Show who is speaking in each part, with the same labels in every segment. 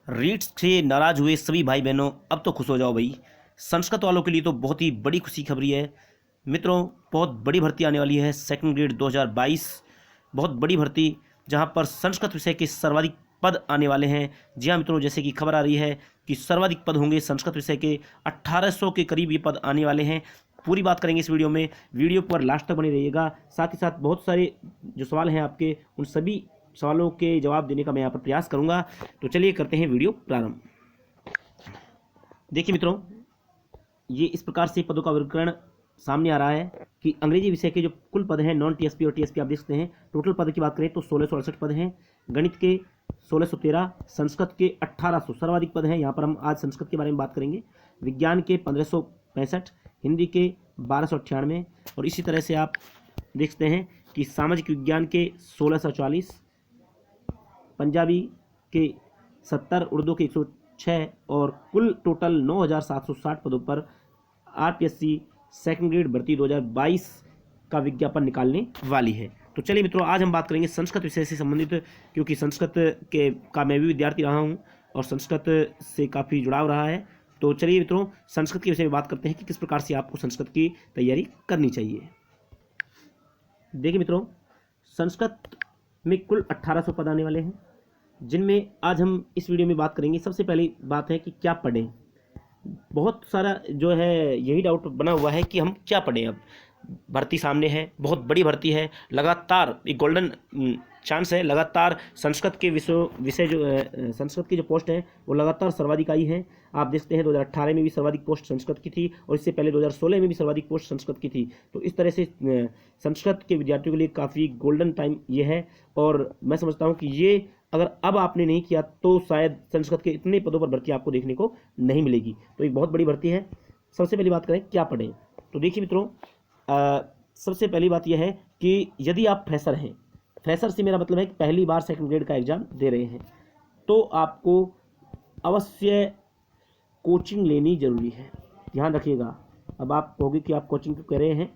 Speaker 1: रीट्स से नाराज हुए सभी भाई बहनों, अब तो खुश हो जाओ भाई। संस्कृत वालों के लिए तो बहुत ही बड़ी खुशी खबरी है मित्रों। बहुत बड़ी भर्ती आने वाली है सेकंड ग्रेड 2022। बहुत बड़ी भर्ती जहां पर संस्कृत विषय के सर्वाधिक पद आने वाले हैं। जी हाँ मित्रों, जैसे कि खबर आ रही है कि सर्वाधिक पद होंगे संस्कृत विषय के 1800 के करीब ये पद आने वाले हैं। पूरी बात करेंगे इस वीडियो में, वीडियो पर लास्ट तक बने रहिएगा। साथ ही साथ बहुत सारे जो सवाल हैं आपके, उन सभी सवालों के जवाब देने का मैं यहाँ पर प्रयास करूँगा। तो चलिए करते हैं वीडियो प्रारंभ। देखिए मित्रों, ये इस प्रकार से पदों का वर्गीकरण सामने आ रहा है कि अंग्रेजी विषय के जो कुल पद हैं नॉन टीएसपी और टीएसपी आप देख सकते हैं। टोटल पद की बात करें तो 1668 पद हैं, गणित के 1613, संस्कृत के 1800 सर्वाधिक पद हैं। यहाँ पर हम आज संस्कृत के बारे में बात करेंगे। विज्ञान के 1565, हिंदी के 1298 और इसी तरह से आप देखते हैं कि सामाजिक विज्ञान के 1640, पंजाबी के 70, उर्दू के 106 और कुल टोटल 9760 पदों पर आरपीएससी सेकंड ग्रेड भर्ती 2022 का विज्ञापन निकालने वाली है। तो चलिए मित्रों, आज हम बात करेंगे संस्कृत विषय से संबंधित, क्योंकि संस्कृत के का मैं भी विद्यार्थी रहा हूं और संस्कृत से काफ़ी जुड़ाव रहा है। तो चलिए मित्रों, संस्कृत के विषय में बात करते हैं कि किस प्रकार से आपको संस्कृत की तैयारी करनी चाहिए। देखिए मित्रों, संस्कृत में कुल 1800 पद आने वाले हैं, जिनमें आज हम इस वीडियो में बात करेंगे। सबसे पहली बात है कि क्या पढ़ें। बहुत सारा जो है यही डाउट बना हुआ है कि हम क्या पढ़ें। अब भर्ती सामने है, बहुत बड़ी भर्ती है, लगातार एक गोल्डन चांस है। लगातार संस्कृत के विषय जो संस्कृत की जो पोस्ट है वो लगातार सर्वाधिक आई है। आप देखते हैं 2018 में भी सर्वाधिक पोस्ट संस्कृत की थी और इससे पहले 2016 में भी सर्वाधिक पोस्ट संस्कृत की थी। तो इस तरह से संस्कृत के विद्यार्थियों के लिए काफ़ी गोल्डन टाइम ये है। और मैं समझता हूँ कि ये अगर अब आपने नहीं किया तो शायद संस्कृत के इतने पदों पर भर्ती आपको देखने को नहीं मिलेगी। तो एक बहुत बड़ी भर्ती है। सबसे पहली बात करें क्या पढ़ें, तो देखिए मित्रों, सबसे पहली बात यह है कि यदि आप फ्रेशर हैं, फ्रेशर से मेरा मतलब है कि पहली बार सेकंड ग्रेड का एग्ज़ाम दे रहे हैं, तो आपको अवश्य कोचिंग लेनी ज़रूरी है। ध्यान रखिएगा। अब आप कहोगे कि आप कोचिंग क्यों कह रहे हैं।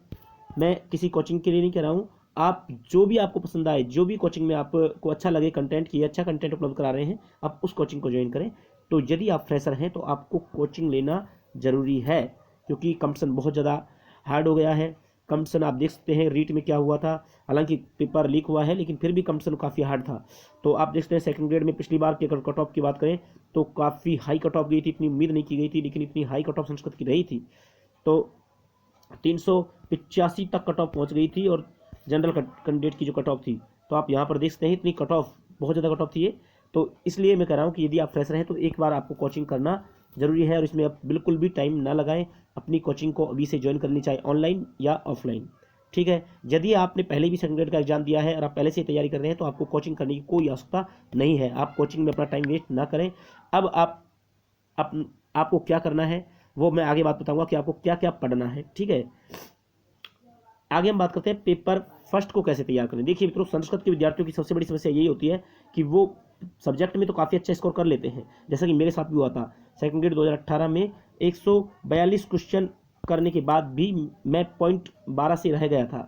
Speaker 1: मैं किसी कोचिंग के लिए नहीं कह रहा हूँ। आप जो भी आपको पसंद आए, जो भी कोचिंग में आपको अच्छा लगे, कंटेंट की अच्छा कंटेंट उपलब्ध करा रहे हैं, आप उस कोचिंग को ज्वाइन करें। तो यदि आप फ्रेशर हैं तो आपको कोचिंग लेना ज़रूरी है, क्योंकि कंपटीशन बहुत ज़्यादा हार्ड हो गया है। कंपटीशन आप देख सकते हैं रीट में क्या हुआ था। हालांकि पेपर लीक हुआ है लेकिन फिर भी कंपटीशन काफ़ी हार्ड था। तो आप देखते हैं सेकंड ग्रेड में पिछली बार की अगर कट ऑफ की बात करें तो काफ़ी हाई कट ऑफ गई थी। इतनी उम्मीद नहीं की गई थी, लेकिन इतनी हाई कट ऑफ संस्कृत की रही थी। तो 385 तक कट ऑफ पहुँच गई थी और जनरल कैंडिडेट की जो कट ऑफ थी, तो आप यहाँ पर देख सकते हैं इतनी कट ऑफ, बहुत ज़्यादा कट ऑफ थी ये। तो इसलिए मैं कह रहा हूँ कि यदि आप फ्रेशर हैं तो एक बार आपको कोचिंग करना ज़रूरी है और इसमें आप बिल्कुल भी टाइम ना लगाएं। अपनी कोचिंग को अभी से ज्वाइन करनी, चाहे ऑनलाइन या ऑफलाइन, ठीक है। यदि आपने पहले भी सेकंड ग्रेड का एग्जाम दिया है और आप पहले से तैयारी कर रहे हैं तो आपको कोचिंग करने की कोई आवश्यकता नहीं है। आप कोचिंग में अपना टाइम वेस्ट ना करें। अब आपको क्या करना है वो मैं आगे बात बताऊंगा कि आपको क्या क्या पढ़ना है, ठीक है। आगे हम बात करते हैं पेपर फर्स्ट को कैसे तैयार करें। देखिए मित्रों, संस्कृत के विद्यार्थियों की सबसे बड़ी समस्या यही होती है कि वो सब्जेक्ट में तो काफ़ी अच्छा स्कोर कर लेते हैं, जैसा कि मेरे साथ भी हुआ था। सेकंड ग्रेड 2018 में 142 क्वेश्चन करने के बाद भी मैं पॉइंट 12 से रह गया था,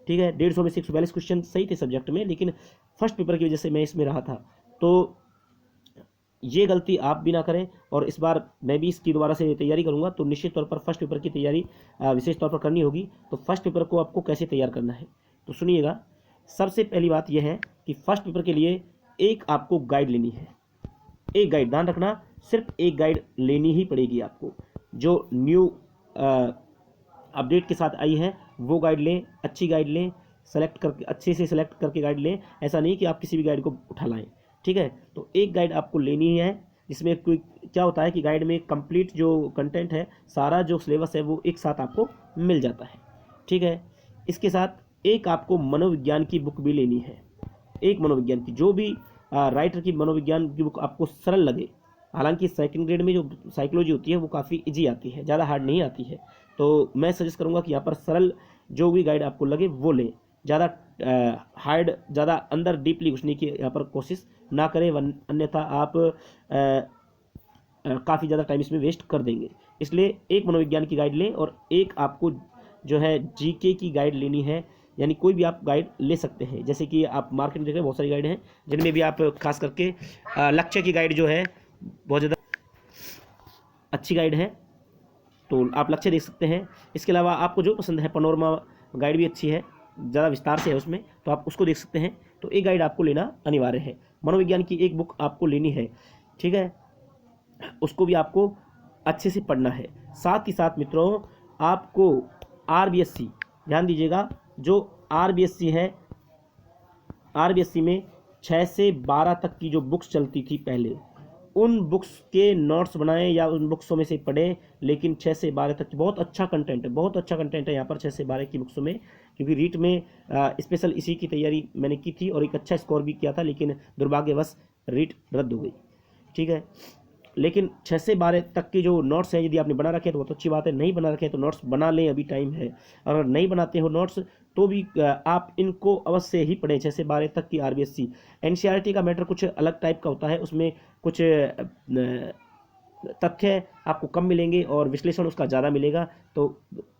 Speaker 1: ठीक है। 150 में से 142 क्वेश्चन सही थे सब्जेक्ट में, लेकिन फर्स्ट पेपर की वजह से मैं इसमें रहा था। तो ये गलती आप भी ना करें और इस बार मैं भी इसकी दोबारा से तैयारी करूंगा। तो निश्चित तौर पर फर्स्ट पेपर की तैयारी विशेष तौर पर करनी होगी। तो फर्स्ट पेपर को आपको कैसे तैयार करना है तो सुनिएगा। सबसे पहली बात यह है कि फर्स्ट पेपर के लिए एक आपको गाइड लेनी है। एक गाइड, ध्यान रखना, सिर्फ एक गाइड लेनी ही पड़ेगी आपको। जो न्यू अपडेट के साथ आई है वो गाइड लें, अच्छी गाइड लें, सेलेक्ट करके अच्छे से सेलेक्ट करके गाइड लें। ऐसा नहीं कि आप किसी भी गाइड को उठा लाएं, ठीक है। तो एक गाइड आपको लेनी ही है, जिसमें कोई क्या होता है कि गाइड में कंप्लीट जो कंटेंट है, सारा जो सिलेबस है वो एक साथ आपको मिल जाता है, ठीक है। इसके साथ एक आपको मनोविज्ञान की बुक भी लेनी है। एक मनोविज्ञान की, जो भी राइटर की मनोविज्ञान की बुक आपको सरल लगे। हालांकि सेकंड ग्रेड में जो साइकोलॉजी होती है वो काफ़ी इजी आती है, ज़्यादा हार्ड नहीं आती है। तो मैं सजेस्ट करूँगा कि यहाँ पर सरल जो भी गाइड आपको लगे वो लें। ज़्यादा हार्ड, ज़्यादा अंदर डीपली घुसने की यहाँ पर कोशिश ना करें, अन्यथा आप काफ़ी ज़्यादा टाइम इसमें वेस्ट कर देंगे। इसलिए एक मनोविज्ञान की गाइड लें और एक आपको जो है जीके की गाइड लेनी है। यानी कोई भी आप गाइड ले सकते हैं, जैसे कि आप मार्केट में देख रहे हैं बहुत सारी गाइड हैं, जिनमें भी आप खास करके लक्ष्य की गाइड जो है बहुत ज़्यादा अच्छी गाइड है, तो आप लक्ष्य देख सकते हैं। इसके अलावा आपको जो पसंद है, पनोरमा गाइड भी अच्छी है, ज़्यादा विस्तार से है उसमें, तो आप उसको देख सकते हैं। तो एक गाइड आपको लेना अनिवार्य है। मनोविज्ञान की एक बुक आपको लेनी है, ठीक है, उसको भी आपको अच्छे से पढ़ना है। साथ ही साथ मित्रों आपको RBSC, ध्यान दीजिएगा, जो RBSC है, RBSC में 6 से 12 तक की जो बुक्स चलती थी पहले, उन बुक्स के नोट्स बनाएं या उन बुक्सों में से पढ़ें। लेकिन 6 से 12 तक बहुत अच्छा कंटेंट है, बहुत अच्छा कंटेंट है यहाँ पर 6 से 12 की बुक्सों में, क्योंकि रीट में स्पेशल इसी की तैयारी मैंने की थी और एक अच्छा स्कोर भी किया था, लेकिन दुर्भाग्यवश रीट रद्द हो गई, ठीक है। लेकिन 6 से 12 तक के जो नोट्स हैं, यदि आपने बना रखे हैं तो बहुत अच्छी बात है, नहीं बना रखे हैं तो नोट्स बना लें, अभी टाइम है। अगर नहीं बनाते हो नोट्स तो भी आप इनको अवश्य ही पढ़ें। 6 से 12 तक की RBSC, NCERT का मैटर कुछ अलग टाइप का होता है, उसमें कुछ तथ्य आपको कम मिलेंगे और विश्लेषण उसका ज़्यादा मिलेगा। तो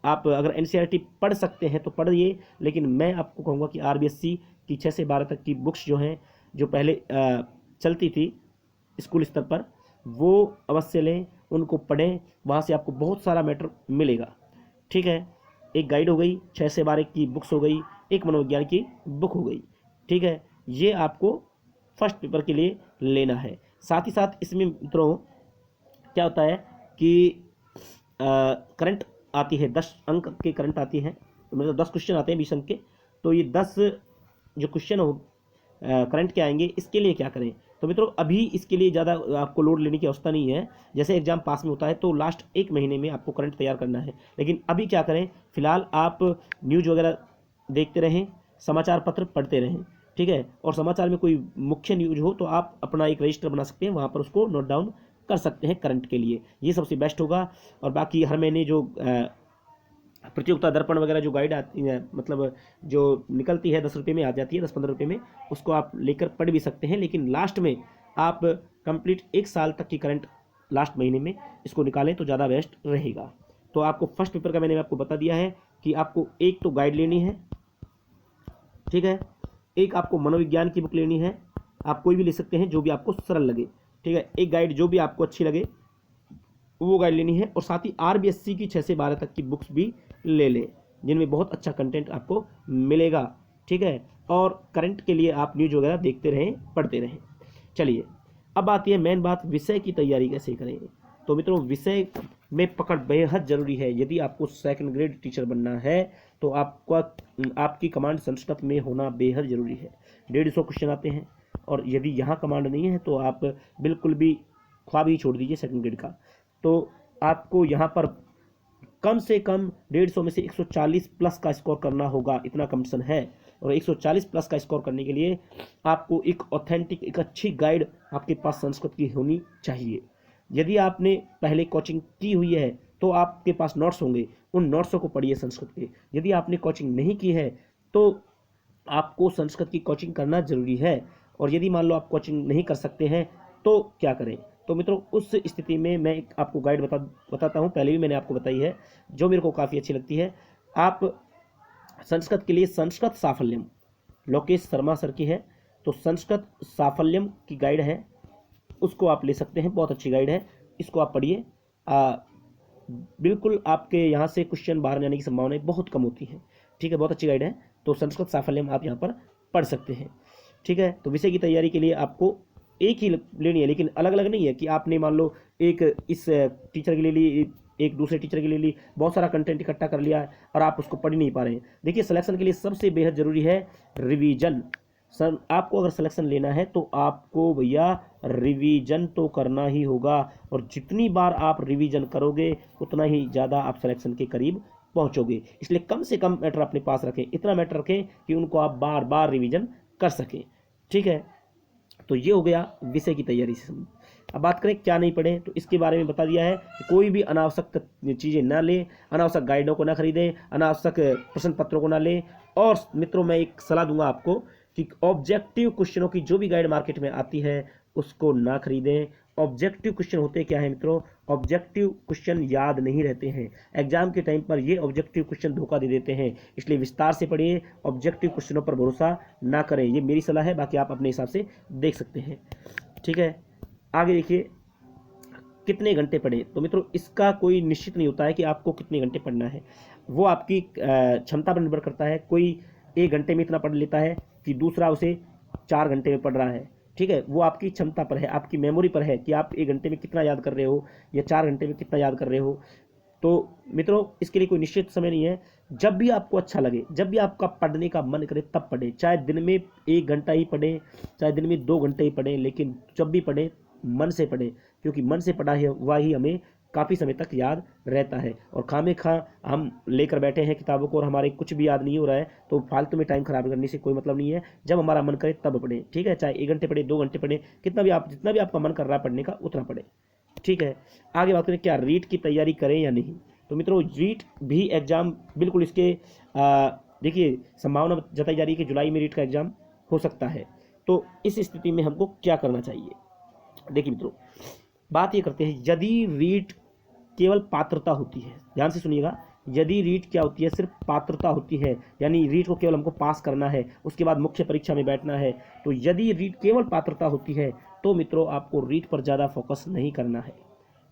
Speaker 1: आप अगर NCERT पढ़ सकते हैं तो पढ़िए, लेकिन मैं आपको कहूँगा कि RBSC की 6 से 12 तक की बुक्स जो हैं, जो पहले चलती थी स्कूल स्तर पर, वो अवश्य लें, उनको पढ़ें, वहाँ से आपको बहुत सारा मैटर मिलेगा, ठीक है। एक गाइड हो गई, 6 से 12 की बुक्स हो गई, एक मनोविज्ञान की बुक हो गई, ठीक है। ये आपको फर्स्ट पेपर के लिए लेना है। साथ ही साथ इसमें मित्रों क्या होता है कि करंट आती है, 10 अंक के करंट आती है, मतलब 10 क्वेश्चन आते हैं 20 अंक के। तो ये 10 जो क्वेश्चन हो करंट के आएंगे, इसके लिए क्या करें? तो मित्रों अभी इसके लिए ज़्यादा आपको लोड लेने की आवश्यकता नहीं है। जैसे एग्जाम पास में होता है तो लास्ट 1 महीने में आपको करंट तैयार करना है, लेकिन अभी क्या करें, फिलहाल आप न्यूज़ वगैरह देखते रहें, समाचार पत्र पढ़ते रहें, ठीक है। और समाचार में कोई मुख्य न्यूज़ हो तो आप अपना एक रजिस्टर बना सकते हैं, वहाँ पर उसको नोट डाउन कर सकते हैं करंट के लिए, ये सबसे बेस्ट होगा। और बाकी हर महीने जो प्रतियोगिता दर्पण वगैरह जो गाइड आती है, मतलब जो निकलती है 10 रुपये में आ जाती है, 10-15 रुपये में, उसको आप लेकर पढ़ भी सकते हैं। लेकिन लास्ट में आप कंप्लीट 1 साल तक की करंट लास्ट महीने में इसको निकालें तो ज़्यादा बेस्ट रहेगा। तो आपको फर्स्ट पेपर का मैंने आपको बता दिया है कि आपको एक तो गाइड लेनी है, ठीक है, एक आपको मनोविज्ञान की बुक लेनी है, आप कोई भी ले सकते हैं जो भी आपको सरल लगे, ठीक है। एक गाइड जो भी आपको अच्छी लगे वो गाइड लेनी है, और साथ ही RBSC की 6 से 12 तक की बुक्स भी ले लें, जिनमें बहुत अच्छा कंटेंट आपको मिलेगा, ठीक है। और करंट के लिए आप न्यूज़ वगैरह देखते रहें, पढ़ते रहें। चलिए अब आती है मेन बात, विषय की तैयारी कैसे करें। तो मित्रों विषय में पकड़ बेहद ज़रूरी है। यदि आपको सेकंड ग्रेड टीचर बनना है तो आपकी कमांड संस्कृत में होना बेहद ज़रूरी है। 150 क्वेश्चन आते हैं, और यदि यहाँ कमांड नहीं है तो आप बिल्कुल भी ख्वाब ही छोड़ दीजिए सेकंड ग्रेड का। तो आपको यहाँ पर कम से कम 150 में से 140 प्लस का स्कोर करना होगा, इतना कंपटीशन है। और 140 प्लस का स्कोर करने के लिए आपको एक ऑथेंटिक, एक अच्छी गाइड आपके पास संस्कृत की होनी चाहिए। यदि आपने पहले कोचिंग की हुई है तो आपके पास नोट्स होंगे, उन नोट्सों को पढ़िए संस्कृत के। यदि आपने कोचिंग नहीं की है तो आपको संस्कृत की कोचिंग करना जरूरी है। और यदि मान लो आप कोचिंग नहीं कर सकते हैं तो क्या करें? तो मित्रों उस स्थिति में मैं एक आपको गाइड बताता हूँ, पहले भी मैंने आपको बताई है, जो मेरे को काफ़ी अच्छी लगती है। आप संस्कृत के लिए संस्कृत साफल्यम, लोकेश शर्मा सर की है, तो संस्कृत साफल्यम की गाइड है, उसको आप ले सकते हैं, बहुत अच्छी गाइड है, इसको आप पढ़िए। बिल्कुल आपके यहाँ से क्वेश्चन बाहर जाने की संभावनाएं बहुत कम होती हैं, ठीक है, बहुत अच्छी गाइड है। तो संस्कृत साफल्यम आप यहाँ पर पढ़ सकते हैं, ठीक है। तो विषय की तैयारी के लिए आपको एक ही लेनी है, लेकिन अलग अलग नहीं है कि आपने मान लो एक इस टीचर के लिए ली, एक दूसरे टीचर के लिए ली, बहुत सारा कंटेंट इकट्ठा कर लिया और आप उसको पढ़ नहीं पा रहे हैं। देखिए सिलेक्शन के लिए सबसे बेहद ज़रूरी है रिवीजन। आपको अगर सिलेक्शन लेना है तो आपको भैया रिवीजन तो करना ही होगा, और जितनी बार आप रिवीजन करोगे उतना ही ज़्यादा आप सिलेक्शन के करीब पहुंचोगे। इसलिए कम से कम मैटर अपने पास रखें, इतना मैटर रखें कि उनको आप बार बार रिवीजन कर सकें, ठीक है। तो ये हो गया विषय की तैयारी से। अब बात करें क्या नहीं पढ़ें, तो इसके बारे में बता दिया है कि कोई भी अनावश्यक चीज़ें ना लें, अनावश्यक गाइडों को ना खरीदें, अनावश्यक प्रश्न पत्रों को ना लें। और मित्रों मैं एक सलाह दूंगा आपको कि ऑब्जेक्टिव क्वेश्चनों की जो भी गाइड मार्केट में आती है उसको ना खरीदें। ऑब्जेक्टिव क्वेश्चन होते क्या है मित्रों? ऑब्जेक्टिव क्वेश्चन याद नहीं रहते हैं, एग्जाम के टाइम पर ये ऑब्जेक्टिव क्वेश्चन धोखा दे देते हैं। इसलिए विस्तार से पढ़िए, ऑब्जेक्टिव क्वेश्चनों पर भरोसा ना करें, ये मेरी सलाह है, बाकी आप अपने हिसाब से देख सकते हैं, ठीक है। आगे देखिए कितने घंटे पढ़ें? तो मित्रों इसका कोई निश्चित नहीं होता है कि आपको कितने घंटे पढ़ना है, वो आपकी क्षमता पर निर्भर करता है। कोई 1 घंटे में इतना पढ़ लेता है, फिर दूसरा उसे 4 घंटे में पढ़ रहा है, ठीक है। वो आपकी क्षमता पर है, आपकी मेमोरी पर है कि आप 1 घंटे में कितना याद कर रहे हो या 4 घंटे में कितना याद कर रहे हो। तो मित्रों इसके लिए कोई निश्चित समय नहीं है, जब भी आपको अच्छा लगे, जब भी आपका पढ़ने का मन करे तब पढ़ें, चाहे दिन में 1 घंटा ही पढ़ें, चाहे दिन में 2 घंटे ही पढ़ें, लेकिन जब भी पढ़ें मन से पढ़ें, क्योंकि मन से पढ़ा है वह ही हमें काफ़ी समय तक याद रहता है। और खामे खा हम लेकर बैठे हैं किताबों को और हमारे कुछ भी याद नहीं हो रहा है, तो फालतू में टाइम खराब करने से कोई मतलब नहीं है। जब हमारा मन करे तब पढ़ें, ठीक है, चाहे 1 घंटे पढ़े, 2 घंटे पढ़े, कितना भी आप जितना भी आपका मन कर रहा है पढ़ने का उतना पढ़ें, ठीक है। आगे बात करें क्या रीट की तैयारी करें या नहीं। तो मित्रों रीट भी एग्ज़ाम बिल्कुल इसके देखिए संभावना जताई जा रही है कि जुलाई में रीट का एग्ज़ाम हो सकता है। तो इस स्थिति में हमको क्या करना चाहिए? देखिए मित्रों बात ये करते हैं, यदि रीट केवल पात्रता होती है, ध्यान से सुनिएगा, यदि रीट क्या होती है, सिर्फ पात्रता होती है, यानी रीट को केवल हमको पास करना है, उसके बाद मुख्य परीक्षा में बैठना है, तो यदि रीट केवल पात्रता होती है तो मित्रों आपको रीट पर ज़्यादा फोकस नहीं करना है,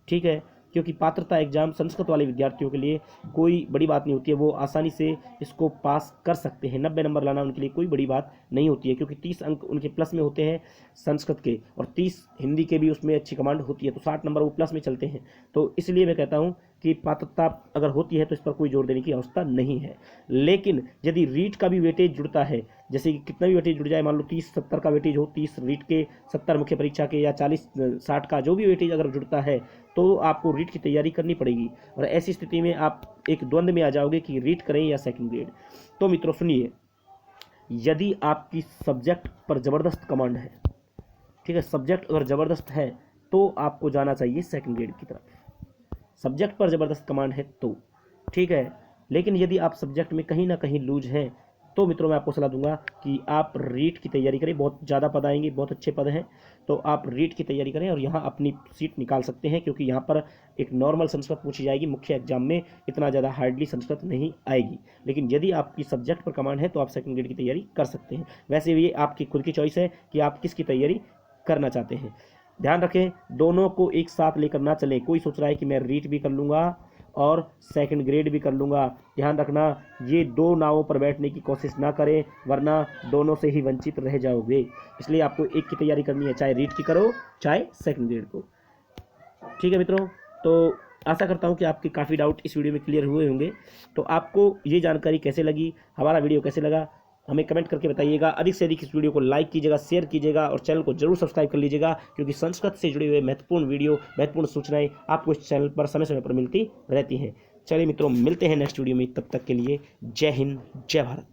Speaker 1: ठीक है। क्योंकि पात्रता एग्जाम संस्कृत वाले विद्यार्थियों के लिए कोई बड़ी बात नहीं होती है, वो आसानी से इसको पास कर सकते हैं। 90 नंबर लाना उनके लिए कोई बड़ी बात नहीं होती है, क्योंकि 30 अंक उनके प्लस में होते हैं संस्कृत के, और 30 हिंदी के भी उसमें अच्छी कमांड होती है, तो 60 नंबर वो प्लस में चलते हैं। तो इसलिए मैं कहता हूँ कि पात्रता अगर होती है तो इस पर कोई जोर देने की आवश्यकता नहीं है। लेकिन यदि रीट का भी वेटेज जुड़ता है, जैसे कि कितना भी वेटेज जुड़ जाए, मान लो 30-70 का वेटेज हो, 30 रीट के, 70 मुख्य परीक्षा के, या 40-60 का जो भी वेटेज अगर जुड़ता है, तो आपको रीट की तैयारी करनी पड़ेगी। और ऐसी स्थिति में आप एक द्वंद्व में आ जाओगे कि रीट करें या सेकंड ग्रेड। तो मित्रों सुनिए, यदि आपकी सब्जेक्ट पर ज़बरदस्त कमांड है, ठीक है, सब्जेक्ट अगर ज़बरदस्त है तो आपको जाना चाहिए सेकंड ग्रेड की तरफ। सब्जेक्ट पर ज़बरदस्त कमांड है तो ठीक है, लेकिन यदि आप सब्जेक्ट में कहीं ना कहीं लूज हैं तो मित्रों मैं आपको सलाह दूंगा कि आप रीट की तैयारी करें। बहुत ज़्यादा पद आएंगे, बहुत अच्छे पद हैं, तो आप रीट की तैयारी करें और यहाँ अपनी सीट निकाल सकते हैं, क्योंकि यहाँ पर एक नॉर्मल संस्कृत पूछी जाएगी, मुख्य एग्जाम में इतना ज़्यादा हार्डली संस्कृत नहीं आएगी। लेकिन यदि आपकी सब्जेक्ट पर कमांड है तो आप सेकंड ग्रेड की तैयारी कर सकते हैं। वैसे ये आपकी खुद की चॉइस है कि आप किसकी तैयारी करना चाहते हैं। ध्यान रखें, दोनों को एक साथ लेकर ना चलें। कोई सोच रहा है कि मैं रीट भी कर लूँगा और सेकंड ग्रेड भी कर लूँगा, ध्यान रखना ये दो नावों पर बैठने की कोशिश ना करें, वरना दोनों से ही वंचित रह जाओगे। इसलिए आपको एक की तैयारी करनी है, चाहे रीट की करो चाहे सेकंड ग्रेड को, ठीक है मित्रों। तो आशा करता हूँ कि आपके काफ़ी डाउट इस वीडियो में क्लियर हुए होंगे। तो आपको ये जानकारी कैसे लगी, हमारा वीडियो कैसे लगा, हमें कमेंट करके बताइएगा। अधिक से अधिक इस वीडियो को लाइक कीजिएगा, शेयर कीजिएगा और चैनल को जरूर सब्सक्राइब कर लीजिएगा, क्योंकि संस्कृत से जुड़े हुए महत्वपूर्ण वीडियो, महत्वपूर्ण सूचनाएं आपको इस चैनल पर समय समय पर मिलती रहती हैं। चलिए मित्रों, मिलते हैं नेक्स्ट वीडियो में, तब तक के लिए जय हिंद, जय भारत।